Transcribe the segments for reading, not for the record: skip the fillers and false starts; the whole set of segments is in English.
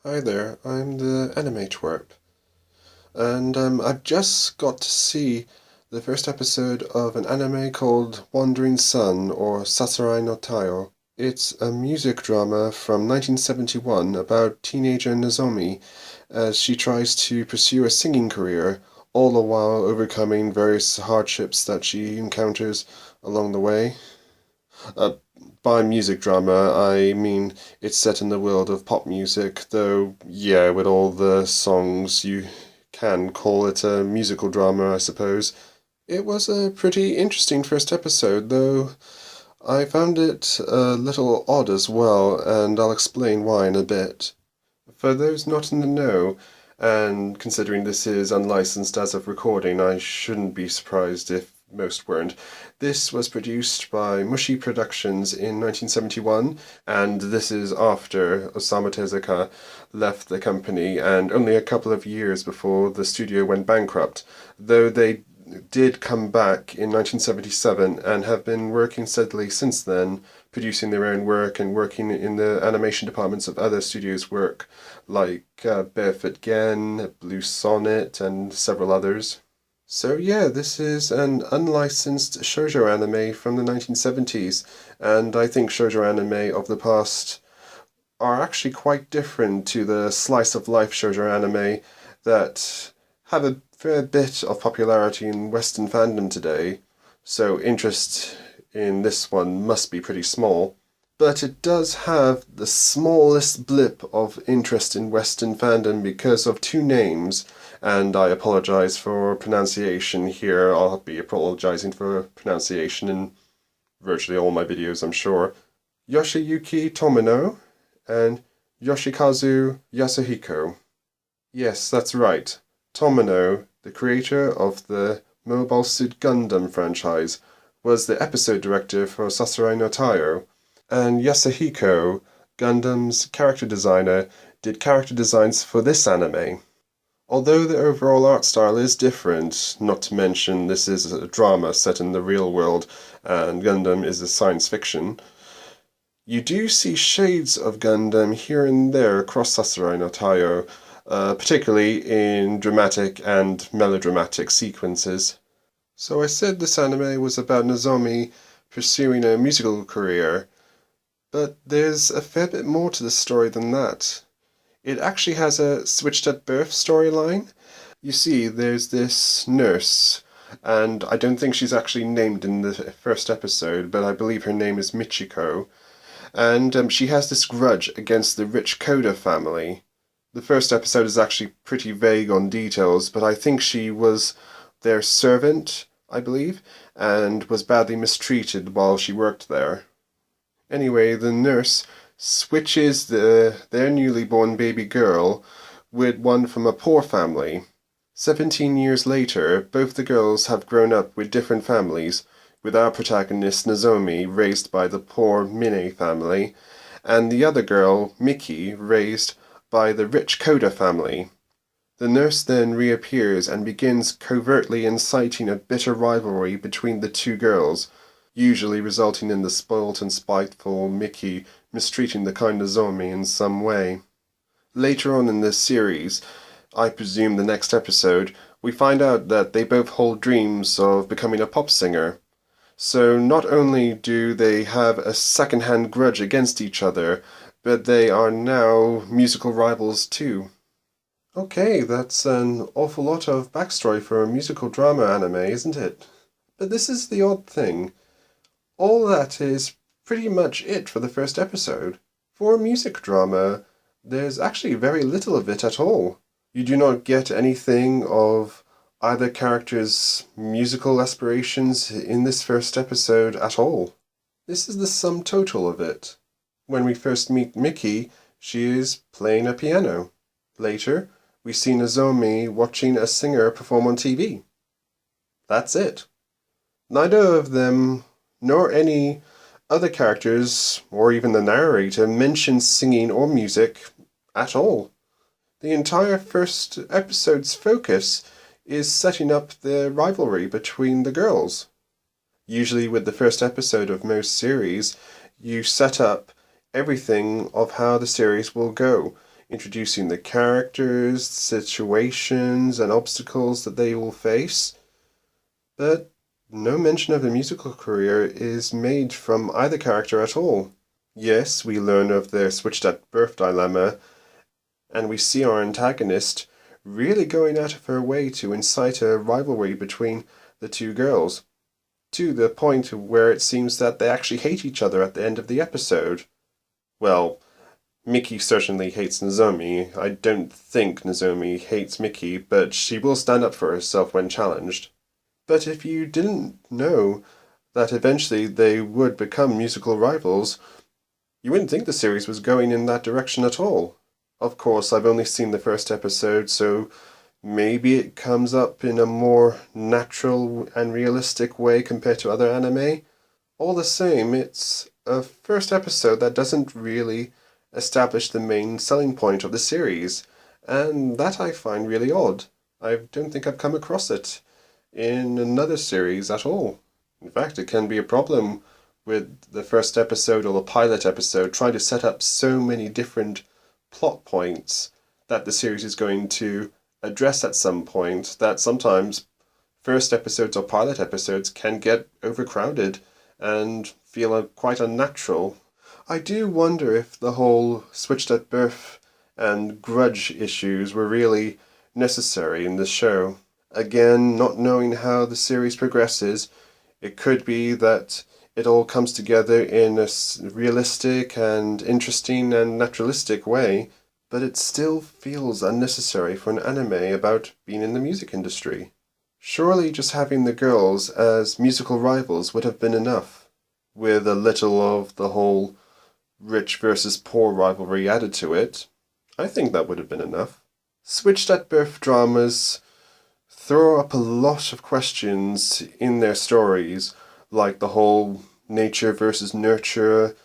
Hi there, I'm the anime Twerp, and I've just got to see the first episode of an anime called Wandering Sun or Sasurai no Taiyou. It's a music drama from 1971 about teenager Nozomi as she tries to pursue a singing career, all the while overcoming various hardships that she encounters along the way. Uh, by music drama, I mean it's set in the world of pop music, though, yeah, with all the songs, you can call it a musical drama, I suppose. It was a pretty interesting first episode, though I found it a little odd as well, and I'll explain why in a bit. For those not in the know, and considering this is unlicensed as of recording, I shouldn't be surprised if most weren't. This was produced by Mushi Productions in 1971, and this is after Osamu Tezuka left the company and only a couple of years before the studio went bankrupt, though they did come back in 1977 and have been working steadily since then, producing their own work and working in the animation departments of other studios' work, like Barefoot Gen, Blue Sonnet, and several others. So yeah, this is an unlicensed shoujo anime from the 1970s, and I think shoujo anime of the past are actually quite different to the slice of life shoujo anime that have a fair bit of popularity in Western fandom today, so interest in this one must be pretty small. But it does have the smallest blip of interest in Western fandom because of two names, and I apologize for pronunciation here. I'll be apologizing for pronunciation in virtually all my videos, I'm sure. Yoshiyuki Tomino and Yoshikazu Yasuhiko. Yes, that's right. Tomino, the creator of the Mobile Suit Gundam franchise, was the episode director for Sasurai no Taiyou, and Yasuhiko, Gundam's character designer, did character designs for this anime. Although the overall art style is different, not to mention this is a drama set in the real world and Gundam is a science fiction, you do see shades of Gundam here and there across Sasurai no Taiyou, particularly in dramatic and melodramatic sequences. So I said this anime was about Nozomi pursuing a musical career, but there's a fair bit more to the story than that. It actually has a switched at birth storyline. You see, there's this nurse, and I don't think she's actually named in the first episode, but I believe her name is Michiko, and she has this grudge against the rich Koda family. The first episode is actually pretty vague on details, but I think she was their servant, I believe, and was badly mistreated while she worked there. Anyway, the nurse switches their newly born baby girl with one from a poor family. 17 years later, both the girls have grown up with different families, with our protagonist Nozomi raised by the poor Mine family, and the other girl, Miki, raised by the rich Koda family. The nurse then reappears and begins covertly inciting a bitter rivalry between the two girls, usually resulting in the spoilt and spiteful Miki mistreating the kind Nozomi in some way. Later on in this series, I presume the next episode, we find out that they both hold dreams of becoming a pop singer. So not only do they have a second-hand grudge against each other, but they are now musical rivals too. Okay, that's an awful lot of backstory for a musical drama anime, isn't it? But this is the odd thing. All that is pretty much it for the first episode. For a music drama, there's actually very little of it at all. You do not get anything of either character's musical aspirations in this first episode at all. This is the sum total of it. When we first meet Miki, she is playing a piano. Later, we see Nozomi watching a singer perform on TV. That's it. Neither of them nor any other characters, or even the narrator, mentions singing or music at all. The entire first episode's focus is setting up the rivalry between the girls. Usually with the first episode of most series, you set up everything of how the series will go. introducing the characters, situations, and obstacles that they will face. But no mention of a musical career is made from either character at all. Yes, we learn of their switched at birth dilemma, and we see our antagonist really going out of her way to incite a rivalry between the two girls, to the point where it seems that they actually hate each other at the end of the episode. Well, Miki certainly hates Nozomi. I don't think Nozomi hates Miki, but she will stand up for herself when challenged. But if you didn't know that eventually they would become musical rivals, you wouldn't think the series was going in that direction at all. Of course, I've only seen the first episode, so maybe it comes up in a more natural and realistic way compared to other anime. All the same, it's a first episode that doesn't really establish the main selling point of the series, and that I find really odd. I don't think I've come across it in another series at all. In fact, it can be a problem with the first episode or the pilot episode trying to set up so many different plot points that the series is going to address at some point, that sometimes first episodes or pilot episodes can get overcrowded and feel quite unnatural. I do wonder if the whole switched at birth and grudge issues were really necessary in this show. Again, not knowing how the series progresses, it could be that it all comes together in a realistic and interesting and naturalistic way, but it still feels unnecessary for an anime about being in the music industry. Surely just having the girls as musical rivals would have been enough, with a little of the whole rich versus poor rivalry added to it. I think that would have been enough. Switched at birth dramas throw up a lot of questions in their stories, like the whole nature versus nurture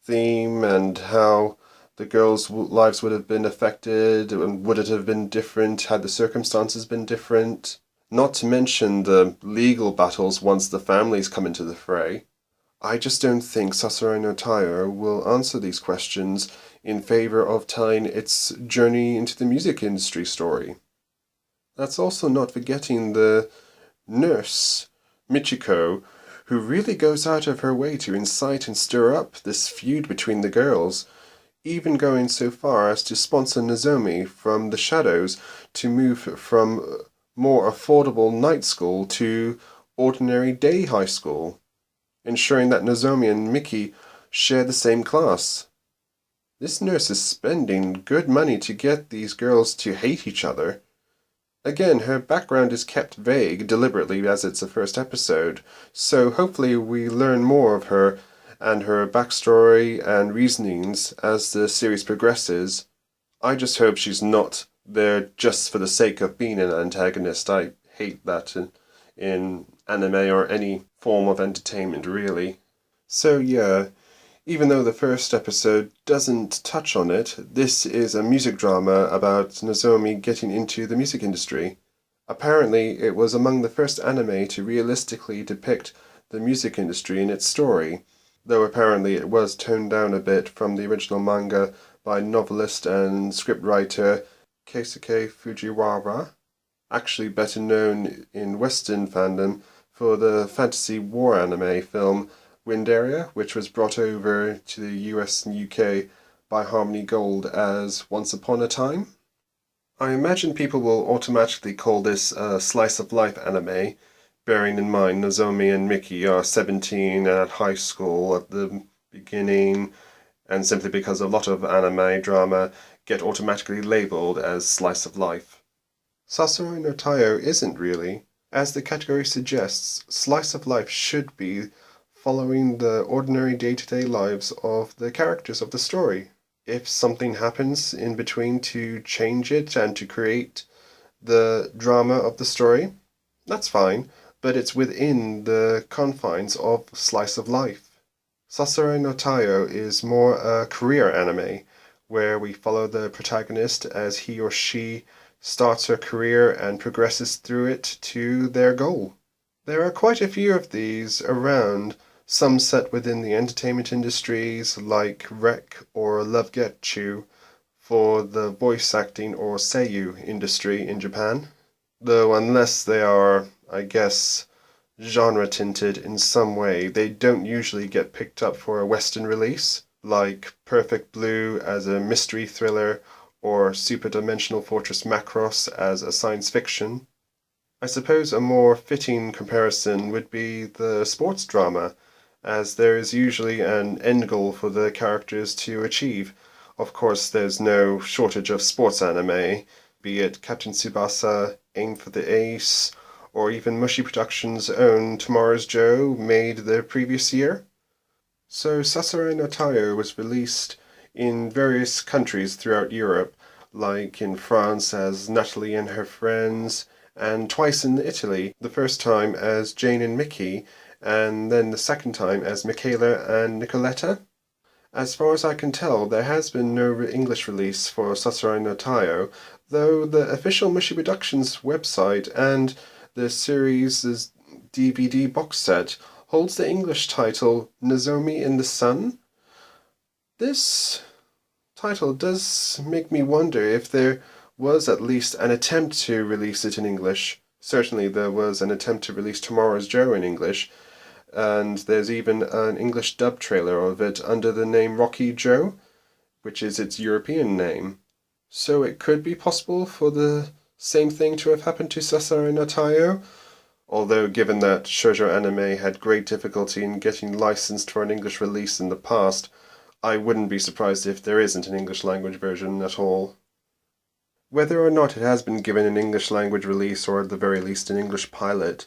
theme and how the girls' lives would have been affected and would it have been different had the circumstances been different. Not to mention the legal battles once the families come into the fray. I just don't think Sasurai no Taiyou will answer these questions in favor of telling its journey into the music industry story. That's also not forgetting the nurse, Michiko, who really goes out of her way to incite and stir up this feud between the girls, even going so far as to sponsor Nozomi from the shadows to move from more affordable night school to ordinary day high school, ensuring that Nozomi and Miki share the same class. This nurse is spending good money to get these girls to hate each other. Again, her background is kept vague deliberately as it's a first episode, so hopefully we learn more of her and her backstory and reasonings as the series progresses. I just hope she's not there just for the sake of being an antagonist. I hate that in anime or any form of entertainment, really. So yeah, even though the first episode doesn't touch on it, this is a music drama about Nozomi getting into the music industry. Apparently, it was among the first anime to realistically depict the music industry in its story, though apparently it was toned down a bit from the original manga by novelist and scriptwriter Keisuke Fujiwara, actually better known in Western fandom for the fantasy war anime film Wind Area, which was brought over to the US and UK by Harmony Gold as Once Upon a Time. I imagine people will automatically call this a slice of life anime, bearing in mind Nozomi and Miki are 17 and at high school at the beginning, and simply because a lot of anime drama get automatically labelled as slice of life. Sasurai no Taiyou isn't really. As the category suggests, slice of life should be following the ordinary day-to-day lives of the characters of the story. If something happens in between to change it and to create the drama of the story, that's fine, but it's within the confines of slice of life. Sasurai no Taiyou is more a career anime, where we follow the protagonist as he or she starts her career and progresses through it to their goal. There are quite a few of these around, some set within the entertainment industries like Rec or Love Get You, for the voice acting or Taiyou industry in Japan. Though unless they are, I guess, genre tinted in some way, they don't usually get picked up for a Western release, like Perfect Blue as a mystery thriller or Super Dimensional Fortress Macross as a science fiction. I suppose a more fitting comparison would be the sports drama, as there is usually an end goal for the characters to achieve. Of course, there's no shortage of sports anime, be it Captain Tsubasa, Aim for the Ace, or even Mushi Productions' own Tomorrow's Joe made the previous year. So Sasurai no Taiyou was released in various countries throughout Europe, like in France as Natalie and Her Friends, and twice in Italy, the first time as Jane and Mickey, and then the second time as Michaela and Nicoletta. As far as I can tell, there has been no English release for Sasurai no Taiyou, though the official Mushi Productions website and the series' DVD box set holds the English title Nozomi in the Sun. This title does make me wonder if there was at least an attempt to release it in English. Certainly there was an attempt to release Tomorrow's Joe in English, and there's even an English dub trailer of it under the name Rocky Joe, which is its European name. So it could be possible for the same thing to have happened to Sasurai no Taiyou, although given that shoujo anime had great difficulty in getting licensed for an English release in the past, I wouldn't be surprised if there isn't an English language version at all. Whether or not it has been given an English language release, or at the very least an English pilot,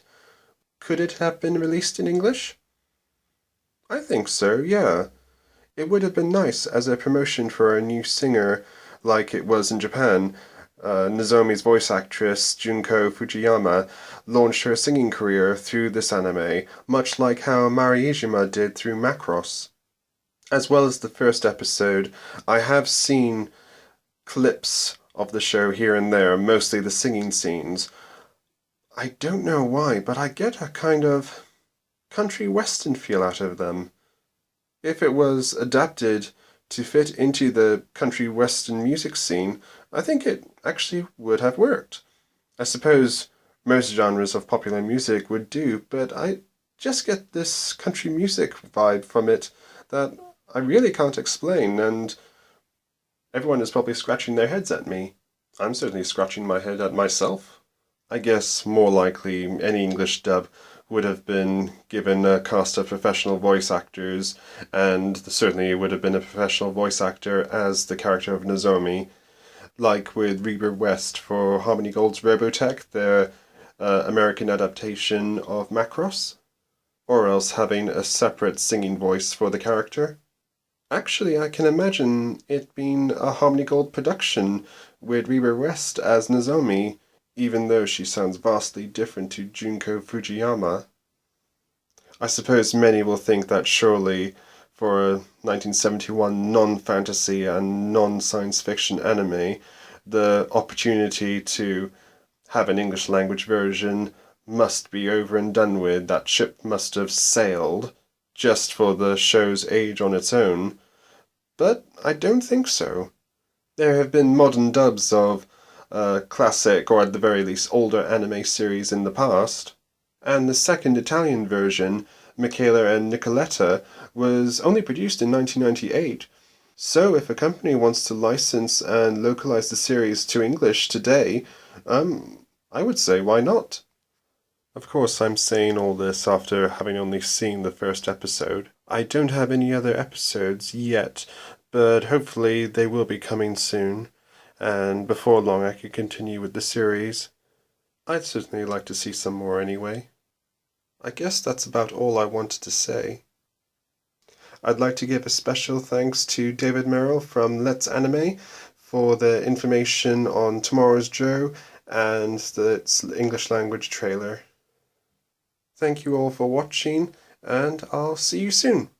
could it have been released in English? I think so, yeah. It would have been nice as a promotion for a new singer, like it was in Japan. Nozomi's voice actress, Junko Fujiyama, launched her singing career through this anime, much like how Mariijima did through Macross. As well as the first episode, I have seen clips of the show here and there, mostly the singing scenes. I don't know why, but I get a kind of country western feel out of them. If it was adapted to fit into the country western music scene, I think it actually would have worked. I suppose most genres of popular music would do, but I just get this country music vibe from it that I really can't explain, and everyone is probably scratching their heads at me. I'm certainly scratching my head at myself. I guess more likely any English dub would have been given a cast of professional voice actors, and certainly it would have been a professional voice actor as the character of Nozomi, like with Reba West for Harmony Gold's Robotech, their American adaptation of Macross, or else having a separate singing voice for the character. Actually, I can imagine it being a Harmony Gold production with Reba West as Nozomi, even though she sounds vastly different to Junko Fujiyama. I suppose many will think that surely, for a 1971 non-fantasy and non-science fiction anime, the opportunity to have an English language version must be over and done with, that ship must have sailed, just for the show's age on its own. But I don't think so. There have been modern dubs of classic, or at the very least older anime series in the past, and the second Italian version, Michaela and Nicoletta, was only produced in 1998. So if a company wants to license and localize the series to English today, I would say why not? Of course, I'm saying all this after having only seen the first episode. I don't have any other episodes yet, but hopefully they will be coming soon, and before long I could continue with the series. I'd certainly like to see some more anyway. I guess that's about all I wanted to say. I'd like to give a special thanks to David Merrill from Let's Anime for the information on Tomorrow's Joe and its English language trailer. Thank you all for watching, and I'll see you soon.